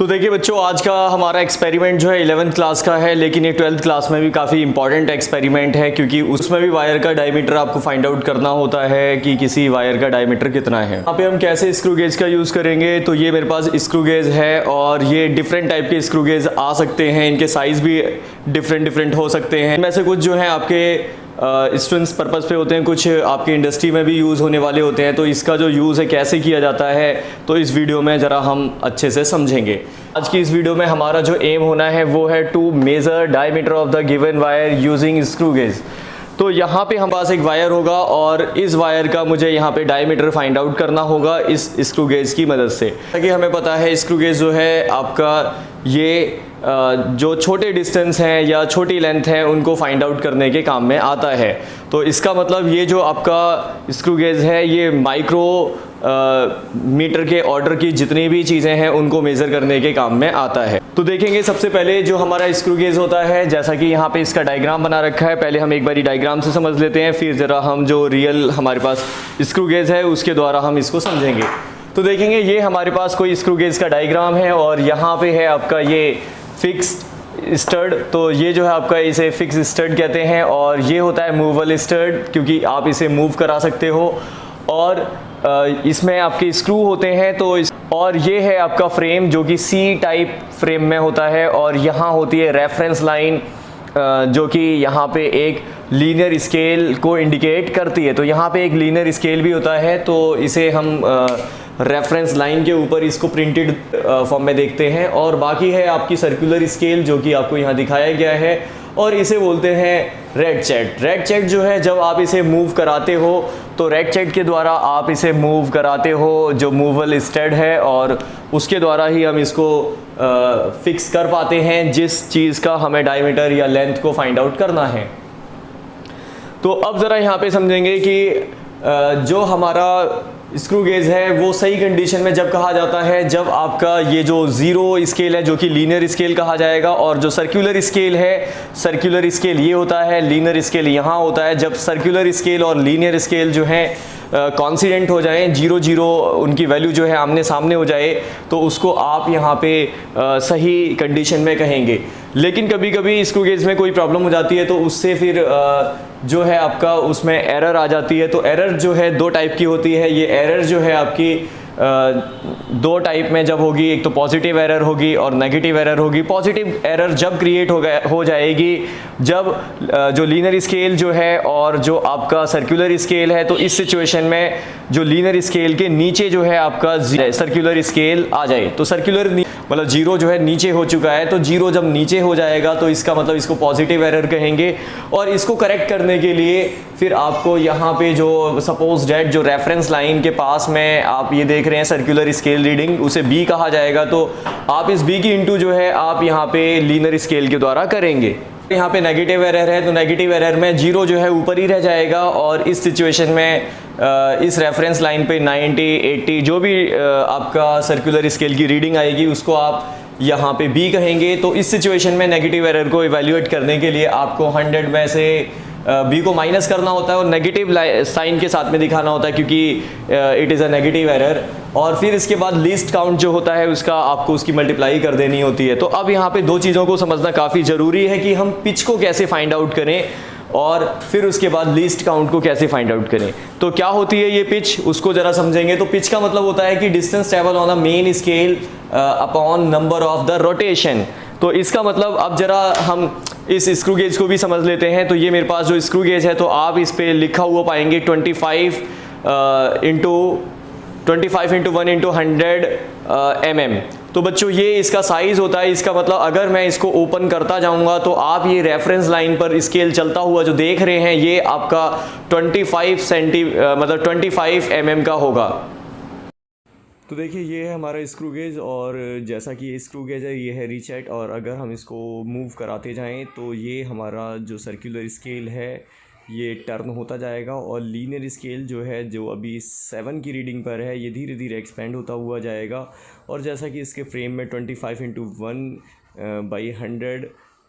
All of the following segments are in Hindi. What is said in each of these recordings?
तो देखिए बच्चों, आज का हमारा एक्सपेरिमेंट जो है 11th क्लास का है, लेकिन ये 12th क्लास में भी काफ़ी इंपॉर्टेंट एक्सपेरिमेंट है, क्योंकि उसमें भी वायर का डायमीटर आपको फाइंड आउट करना होता है कि किसी वायर का डायमीटर कितना है। यहाँ पे हम कैसे स्क्रू गेज का यूज़ करेंगे, तो ये मेरे पास स्क्रू गेज है और ये डिफरेंट टाइप के स्क्रू गेज आ सकते हैं, इनके साइज़ भी डिफरेंट हो सकते हैं। इनमें से कुछ जो है आपके स्टूडेंट्स पर्पज़ पे होते हैं, कुछ आपकी इंडस्ट्री में भी यूज़ होने वाले होते हैं। तो इसका जो यूज़ है कैसे किया जाता है, तो इस वीडियो में ज़रा हम अच्छे से समझेंगे। आज की इस वीडियो में हमारा जो एम होना है वो है to measure diameter of the given wire using screw gauge. तो यहाँ पे हमारे पास एक वायर होगा और इस वायर का मुझे यहाँ पे डायमीटर फाइंड आउट करना होगा इस स्क्रू गेज की मदद से। ताकि हमें पता है स्क्रू गेज जो है आपका ये जो छोटे डिस्टेंस हैं या छोटी लेंथ है उनको फाइंड आउट करने के काम में आता है। तो इसका मतलब ये जो आपका स्क्रू गेज है ये माइक्रो मीटर के ऑर्डर की जितनी भी चीज़ें हैं उनको मेज़र करने के काम में आता है। तो देखेंगे सबसे पहले जो हमारा स्क्रू गेज होता है, जैसा कि यहाँ पे इसका डायग्राम बना रखा है, पहले हम एक बारी डायग्राम से समझ लेते हैं, फिर ज़रा हम जो रियल हमारे पास स्क्रू गेज है उसके द्वारा हम इसको समझेंगे। तो देखेंगे ये हमारे पास कोई स्क्रू गेज का डायग्राम है और यहाँ पे है आपका ये फिक्स्ड स्टड। तो ये जो है आपका इसे फिक्स स्टड कहते हैं और ये होता है मूवेबल स्टड, क्योंकि आप इसे मूव करा सकते हो। और इसमें आपके स्क्रू होते हैं और ये है आपका फ्रेम जो कि सी टाइप फ्रेम में होता है। और यहाँ होती है रेफरेंस लाइन जो कि यहाँ पे एक लीनियर स्केल को इंडिकेट करती है। तो यहाँ पे एक लीनियर स्केल भी होता है, तो इसे हम रेफरेंस लाइन के ऊपर इसको प्रिंटेड फॉर्म में देखते हैं। और बाकी है आपकी सर्कुलर स्केल जो कि आपको यहाँ दिखाया गया है और इसे बोलते हैं रेट चेट जो है जब आप इसे मूव कराते हो तो रेट चेट के द्वारा आप इसे मूव कराते हो जो मूवेबल स्टड है, और उसके द्वारा ही हम इसको फिक्स कर पाते हैं जिस चीज़ का हमें डायमीटर या लेंथ को फाइंड आउट करना है। तो अब ज़रा यहाँ पे समझेंगे कि जो हमारा स्क्रू गेज है वो सही कंडीशन में जब कहा जाता है जब आपका ये जो ज़ीरो स्केल है जो कि लीनियर स्केल कहा जाएगा, और जो सर्कुलर स्केल है, सर्कुलर स्केल ये होता है, लीनियर स्केल यहाँ होता है। जब सर्कुलर स्केल और लीनियर स्केल जो है कॉन्सिडेंट हो जाएं, 0 उनकी वैल्यू जो है आमने सामने हो जाए, तो उसको आप यहाँ पे सही कंडीशन में कहेंगे। लेकिन कभी कभी स्क्रू गेज में कोई प्रॉब्लम हो जाती है तो उससे फिर जो है आपका उसमें एरर आ जाती है। तो एरर जो है दो टाइप की होती है। ये एरर जो है आपकी दो टाइप में जब होगी, एक तो पॉजिटिव एरर होगी और नेगेटिव एरर होगी। पॉजिटिव एरर जब क्रिएट हो जाएगी जब जो लीनियर स्केल जो है और जो आपका सर्कुलर स्केल है, तो इस सिचुएशन में जो लीनियर स्केल के नीचे जो है आपका सर्कुलर स्केल आ जाए, तो सर्कुलर मतलब 0 जो है नीचे हो चुका है, तो 0 जब नीचे हो जाएगा तो इसका मतलब इसको पॉजिटिव एरर कहेंगे। और इसको करेक्ट करने के लिए फिर आपको यहाँ पे जो सपोज डेट जो रेफरेंस लाइन के पास में आप ये देख रहे हैं सर्कुलर स्केल रीडिंग, उसे B कहा जाएगा। तो आप इस B की इंटू जो है आप यहाँ पे लीनियर स्केल के द्वारा करेंगे। यहाँ पे नेगेटिव एरर है तो नेगेटिव एरर में 0 जो है ऊपर ही रह जाएगा, और इस सिचुएशन में इस रेफरेंस लाइन पे 90, 80 जो भी आपका सर्कुलर स्केल की रीडिंग आएगी उसको आप यहाँ पे B कहेंगे। तो इस सिचुएशन में नेगेटिव एरर को इवैल्यूएट करने के लिए आपको 100 में से B को माइनस करना होता है और नेगेटिव साइन के साथ में दिखाना होता है, क्योंकि it is a negative error. और फिर इसके बाद लीस्ट काउंट जो होता है उसका आपको उसकी मल्टीप्लाई कर देनी होती है। तो अब यहाँ पे दो चीज़ों को समझना काफ़ी ज़रूरी है कि हम पिच को कैसे फाइंड आउट करें और फिर उसके बाद लीस्ट काउंट को कैसे फाइंड आउट करें। तो क्या होती है ये पिच, उसको ज़रा समझेंगे। तो पिच का मतलब होता है कि distance travel on a main scale upon number of the rotation. तो इसका मतलब अब जरा हम इस स्क्रू गेज को भी समझ लेते हैं। तो ये मेरे पास जो स्क्रू गेज है तो आप इस पे लिखा हुआ पाएंगे 25 इंटू 100 mm। तो बच्चों ये इसका साइज होता है। इसका मतलब अगर मैं इसको ओपन करता जाऊंगा तो आप ये रेफरेंस लाइन पर स्केल चलता हुआ जो देख रहे हैं ये आपका 25 mm का होगा। तो देखिए ये है हमारा स्क्रू गेज, और जैसा कि ये स्क्रू गेज है ये है रीचेट, और अगर हम इसको मूव कराते जाएं तो ये हमारा जो सर्कुलर स्केल है ये टर्न होता जाएगा, और लीनियर स्केल जो है जो अभी 7 की रीडिंग पर है ये धीरे धीरे एक्सपेंड होता हुआ जाएगा। और जैसा कि इसके फ्रेम में 25 इंटू 1/100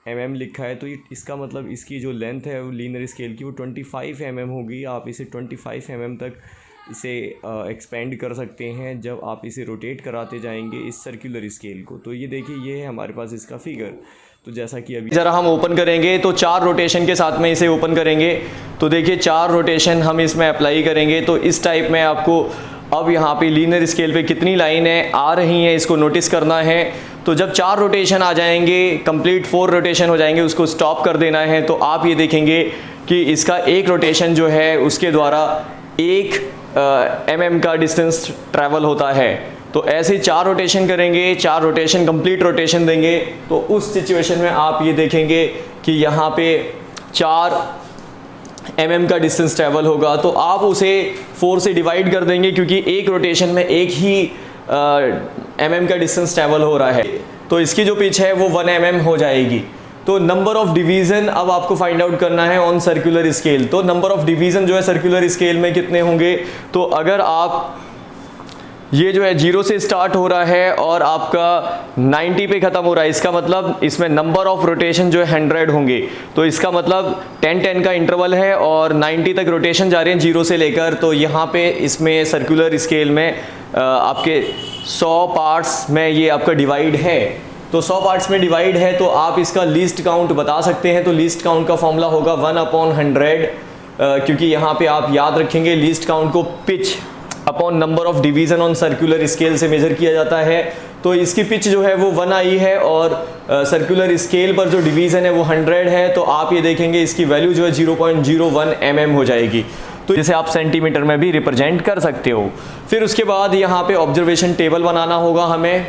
mm लिखा है, तो ये इसका मतलब इसकी जो लेंथ है वो लीनियर स्केल की वो 25 mm होगी। आप इसे 25 mm तक इसे एक्सपेंड कर सकते हैं जब आप इसे रोटेट कराते जाएंगे इस सर्कुलर स्केल को। तो ये देखिए, ये है हमारे पास इसका फिगर। तो जैसा कि अभी ज़रा हम ओपन करेंगे तो 4 रोटेशन के साथ में इसे ओपन करेंगे तो देखिए 4 रोटेशन हम इसमें अप्लाई करेंगे तो इस टाइप में आपको अब यहाँ पे लीनियर स्केल पे कितनी लाइनें आ रही हैं इसको नोटिस करना है। तो जब 4 रोटेशन आ जाएंगे, कंप्लीट 4 रोटेशन हो जाएंगे, उसको स्टॉप कर देना है। तो आप ये देखेंगे कि इसका एक रोटेशन जो है उसके द्वारा 1 mm का डिस्टेंस ट्रैवल होता है। तो ऐसे 4 रोटेशन करेंगे, 4 रोटेशन कंप्लीट रोटेशन देंगे तो उस सिचुएशन में आप ये देखेंगे कि यहाँ पे 4 mm का डिस्टेंस ट्रैवल होगा। तो आप उसे 4 से डिवाइड कर देंगे क्योंकि एक रोटेशन में एक ही mm का डिस्टेंस ट्रैवल हो रहा है। तो इसकी जो पिच है वो 1 mm हो जाएगी। तो नंबर ऑफ डिवीज़न अब आपको फाइंड आउट करना है ऑन सर्कुलर स्केल। तो नंबर ऑफ डिवीज़न जो है सर्कुलर स्केल में कितने होंगे, तो अगर आप ये जो है 0 से स्टार्ट हो रहा है और आपका 90 पे ख़त्म हो रहा है, इसका मतलब इसमें नंबर ऑफ रोटेशन जो है 100 होंगे। तो इसका मतलब 10-10 का इंटरवल है और 90 तक रोटेशन जा रहे हैं 0 से लेकर। तो यहाँ पे इसमें सर्कुलर स्केल में आपके 100 पार्ट्स में ये आपका डिवाइड है। तो 100 पार्ट्स में डिवाइड है तो आप इसका लीस्ट काउंट बता सकते हैं। तो लीस्ट काउंट का फॉर्मूला होगा 1/100 क्योंकि यहाँ पे आप याद रखेंगे लीस्ट काउंट को pitch upon number of division on circular scale से मेज़र किया जाता है। तो इसकी पिच जो है वो 1 आई है और सर्कुलर स्केल पर जो डिवीज़न है वो 100 है। तो आप ये देखेंगे इसकी वैल्यू जो है 0.01 mm हो जाएगी। तो जिसे आप सेंटीमीटर में भी रिप्रेजेंट कर सकते हो। फिर उसके बाद यहाँ पे ऑब्जर्वेशन टेबल बनाना होगा हमें।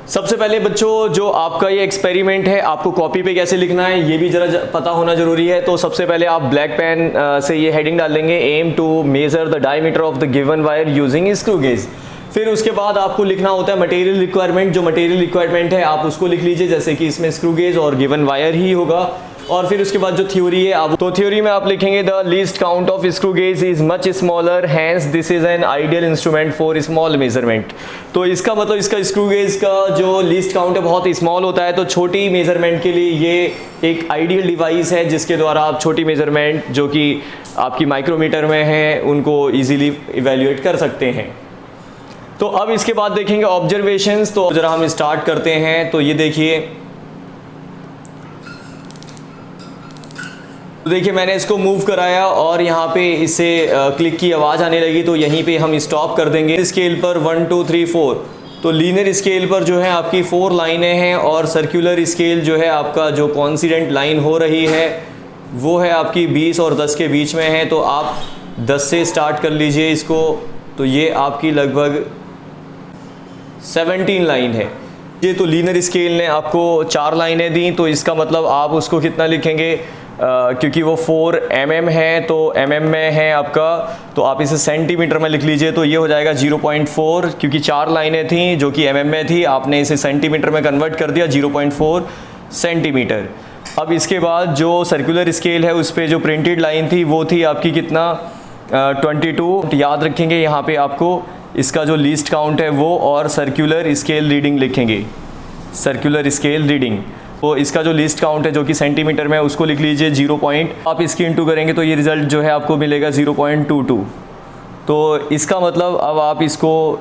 सबसे पहले बच्चों जो आपका ये एक्सपेरिमेंट है आपको कॉपी पे कैसे लिखना है ये भी ज़रा पता होना ज़रूरी है। तो सबसे पहले आप ब्लैक पेन से ये हेडिंग डाल देंगे, aim to measure the diameter of the given wire using screw gauge. फिर उसके बाद आपको लिखना होता है मटेरियल रिक्वायरमेंट। जो मटेरियल रिक्वायरमेंट है आप उसको लिख लीजिए, जैसे कि इसमें स्क्रू गेज और गिवन वायर ही होगा। और फिर उसके बाद जो थ्योरी है आप, तो थ्योरी में आप लिखेंगे the least count of screw gauge is much smaller, hence this is an ideal instrument for small measurement. तो इसका मतलब इसका स्क्रू गेज का जो लीस्ट काउंट है बहुत स्मॉल होता है। तो छोटी मेजरमेंट के लिए ये एक आइडियल डिवाइस है जिसके द्वारा आप छोटी मेजरमेंट जो कि आपकी माइक्रोमीटर में है उनको ईजिली इवेल्युएट कर सकते हैं। तो अब इसके बाद देखेंगे ऑब्जर्वेशंस। तो जरा हम स्टार्ट करते हैं। तो ये देखिए, तो देखिए मैंने इसको मूव कराया और यहाँ पे इसे क्लिक की आवाज़ आने लगी। तो यहीं पे हम स्टॉप कर देंगे। स्केल पर 1 2 3 4, तो लीनियर स्केल पर जो है आपकी 4 लाइनें हैं और सर्कुलर स्केल जो है आपका जो कॉन्सिडेंट लाइन हो रही है वो है आपकी 20 और 10 के बीच में है। तो आप 10 से स्टार्ट कर लीजिए इसको। तो ये आपकी लगभग 17 लाइन है। ये तो लीनियर स्केल ने आपको 4 लाइनें दी। तो इसका मतलब आप उसको कितना लिखेंगे, क्योंकि वो 4 mm है तो mm में है आपका, तो आप इसे सेंटीमीटर में लिख लीजिए। तो ये हो जाएगा 0.4, क्योंकि 4 लाइनें थी जो कि mm में थी, आपने इसे सेंटीमीटर में कन्वर्ट कर दिया, 0.4 सेंटीमीटर। अब इसके बाद जो सर्कुलर स्केल है उस पर जो प्रिंटेड लाइन थी वो थी आपकी कितना, 22। याद रखेंगे यहाँ पे आपको इसका जो लीस्ट काउंट है वो और सर्कुलर स्केल रीडिंग लिखेंगे, सर्कुलर स्केल रीडिंग। तो इसका जो लीस्ट काउंट है जो कि सेंटीमीटर में उसको लिख लीजिए 0 पॉइंट, आप इसकी इंटू करेंगे तो ये रिज़ल्ट जो है आपको मिलेगा 0.22। तो इसका मतलब अब आप इसको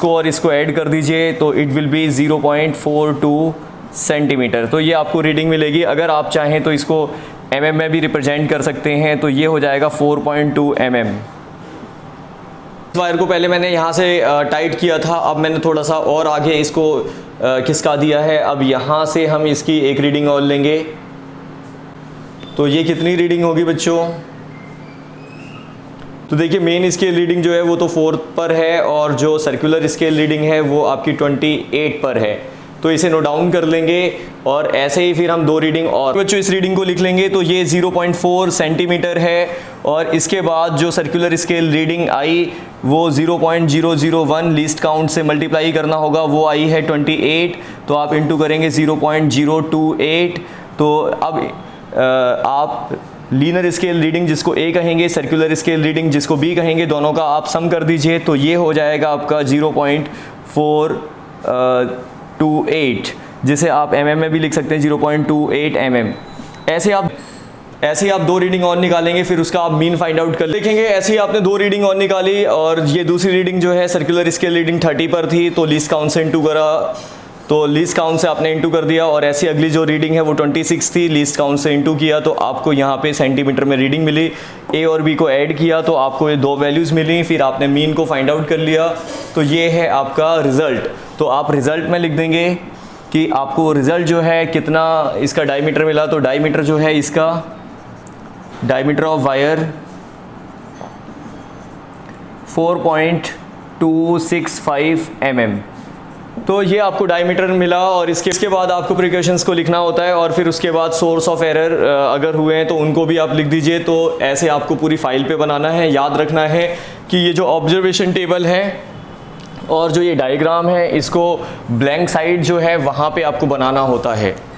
और इसको ऐड कर दीजिए तो इट विल बी 0.42 सेंटीमीटर। तो ये आपको रीडिंग मिलेगी। अगर आप चाहें तो इसको mm में भी रिप्रेजेंट कर सकते हैं। तो ये हो जाएगा 4.2 mm। इस वायर को पहले मैंने यहाँ से टाइट किया था, अब मैंने थोड़ा सा और आगे इसको खिसका दिया है। अब यहाँ से हम इसकी एक रीडिंग और लेंगे। तो ये कितनी रीडिंग होगी बच्चों, तो देखिए मेन स्केल रीडिंग जो है वो तो 4 पर है और जो सर्कुलर स्केल रीडिंग है वो आपकी 28 पर है। तो इसे नोट डाउन कर लेंगे और ऐसे ही फिर हम 2 रीडिंग और बच्चों इस रीडिंग को लिख लेंगे। तो ये 0.4 सेंटीमीटर है और इसके बाद जो सर्कुलर स्केल रीडिंग आई वो 0.001 लीस्ट काउंट से मल्टीप्लाई करना होगा, वो आई है 28। तो आप इंटू करेंगे 0.028। तो अब आप लीनियर स्केल रीडिंग जिसको A कहेंगे, सर्कुलर स्केल रीडिंग जिसको B कहेंगे, दोनों का आप सम कर दीजिए। तो ये हो जाएगा आपका 0.428, जिसे आप mm में भी लिख सकते हैं 0.28 mm। ऐसे आप ऐसे ही आप 2 रीडिंग ऑन निकालेंगे, फिर उसका आप मीन फाइंड आउट कर देखेंगे। ऐसे ही आपने 2 रीडिंग ऑन निकाली और ये दूसरी रीडिंग जो है सर्कुलर स्केल रीडिंग 30 पर थी, तो लीस्ट काउंट से इंटू करा, तो लीस्ट काउंट से आपने इंटू कर दिया। और ऐसी अगली जो रीडिंग है वो 26 थी, लीस्ट काउंट से इंटू किया तो आपको यहाँ पे सेंटीमीटर में रीडिंग मिली। ए और बी को ऐड किया तो आपको ये 2 वैल्यूज़ मिली, फिर आपने मीन को फाइंड आउट कर लिया। तो ये है आपका रिज़ल्ट। तो आप रिज़ल्ट में लिख देंगे कि आपको रिज़ल्ट जो है कितना इसका डायमीटर मिला। तो डायमीटर जो है इसका, डायमीटर ऑफ वायर 4.265 mm। तो ये आपको डायमीटर मिला और इसके बाद आपको प्रिकॉशंस को लिखना होता है और फिर उसके बाद सोर्स ऑफ एरर अगर हुए हैं तो उनको भी आप लिख दीजिए। तो ऐसे आपको पूरी फाइल पे बनाना है। याद रखना है कि ये जो ऑब्जर्वेशन टेबल है और जो ये डायग्राम है इसको ब्लैंक साइड जो है वहाँ पे आपको बनाना होता है।